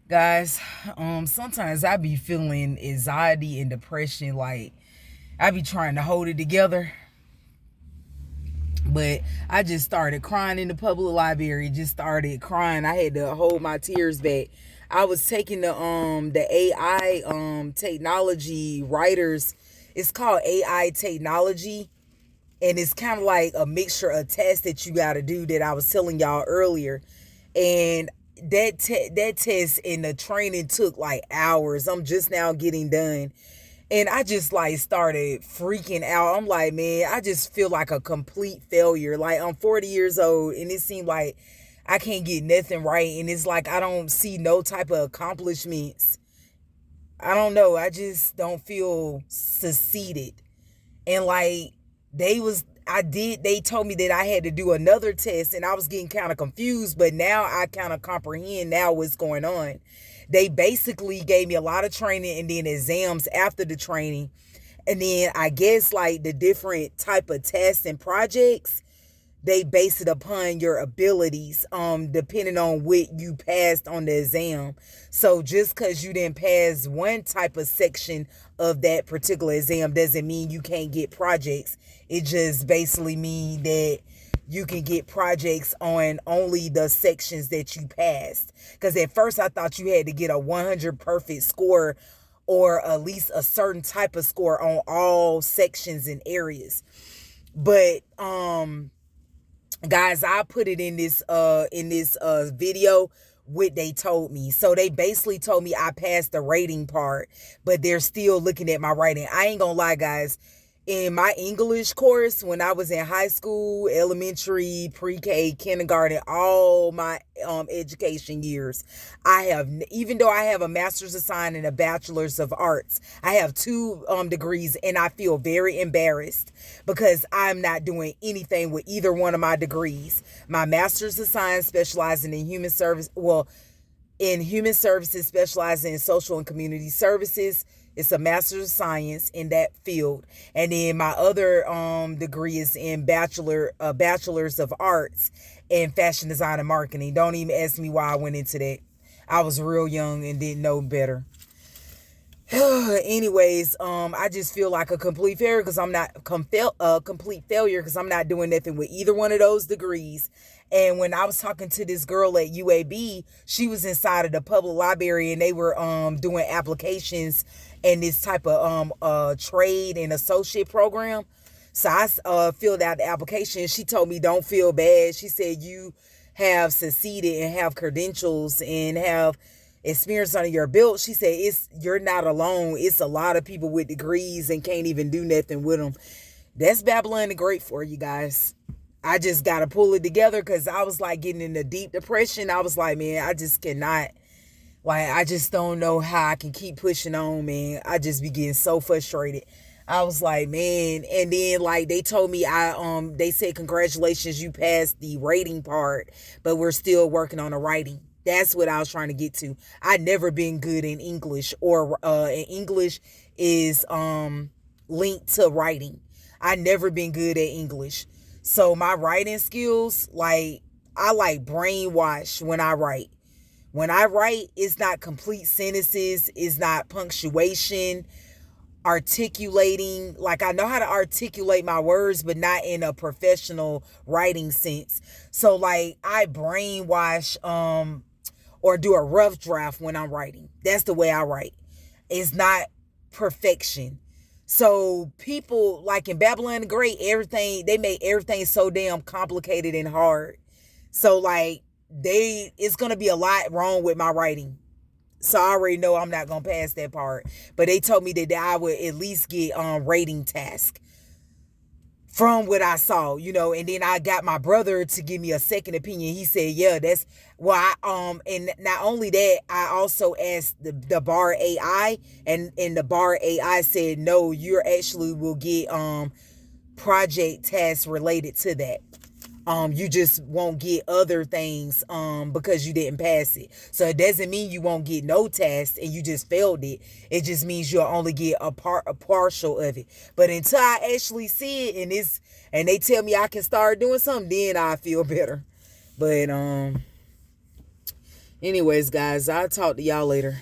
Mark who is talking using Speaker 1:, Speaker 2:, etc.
Speaker 1: Guys, sometimes I be feeling anxiety and depression, like I be trying to hold it together. But I just started crying in the public library, just started crying. I had to hold my tears back. I was taking the AI technology writers. It's called AI technology, and it's kind of like a mixture of tests that you got to do that I was telling y'all earlier. And that test and the training took like hours. I'm just now getting done. And I just like started freaking out. I'm like, man, I just feel like a complete failure. Like I'm 40 years old and it seemed like I can't get nothing right. And it's like I don't see no type of accomplishments. I don't know. I just don't feel succeeded. And like they told me that I had to do another test and I was getting kind of confused, but now I kind of comprehend now what's going on. They basically gave me a lot of training and then exams after the training. And then I guess like the different type of tests and projects, they base it upon your abilities, depending on what you passed on the exam. So just because you didn't pass one type of section of that particular exam doesn't mean you can't get projects. It just basically means that you can get projects on only the sections that you passed. Because at first I thought you had to get a 100 perfect score or at least a certain type of score on all sections and areas. But guys, I put it in this video what they told me. So they basically told me I passed the rating part, but they're still looking at my writing. I ain't gonna lie, guys. In my English course, when I was in high school, elementary, pre-K, kindergarten, all my education years, I have, even though I have a master's of science and a bachelor's of arts, I have two degrees, and I feel very embarrassed because I'm not doing anything with either one of my degrees. My master's of science specializing in human service, well, in human services, specializing in social and community services. It's a master's of science in that field. And then my other degree is in bachelor's of arts in fashion design and marketing. Don't even ask me why I went into that. I was real young and didn't know better. Anyways, I just feel like a complete failure because I'm not complete failure because I'm not doing nothing with either one of those degrees. And when I was talking to this girl at UAB, she was inside of the public library and they were doing applications and this type of trade and associate program. So I filled out the application. She told me don't feel bad. She said you have succeeded and have credentials and have experience under your belt. She said you're not alone. It's a lot of people with degrees and can't even do nothing with them. That's Babylon the Great for you guys. I just got to pull it together because I was like getting in a deep depression. I was like, man, I just cannot. Like, I just don't know how I can keep pushing on, man. I just be getting so frustrated. I was like, man. And then like they told me they said congratulations, you passed the rating part, but we're still working on the writing. That's what I was trying to get to. I never been good in English, or in English is linked to writing. I never been good at English. So my writing skills, like I like brainwash when I write. When I write, it's not complete sentences, it's not punctuation, articulating. Like I know how to articulate my words, but not in a professional writing sense. So like I brainwash or do a rough draft when I'm writing. That's the way I write. It's not perfection. So people like in Babylon the Great, everything they make everything so damn complicated and hard. So like it's gonna be a lot wrong with my writing. So I already know I'm not gonna pass that part. But they told me that I would at least get rating task from what I saw, and then I got my brother to give me a second opinion. He said, yeah, that's why and not only that, I also asked the bar AI, and the bar AI said, no, you actually will get project tasks related to that. You just won't get other things because you didn't pass it. So it doesn't mean you won't get no test and you just failed it. It just means you'll only get a partial of it. But until I actually see it and they tell me I can start doing something, then I feel better. But Anyways, guys, I'll talk to y'all later.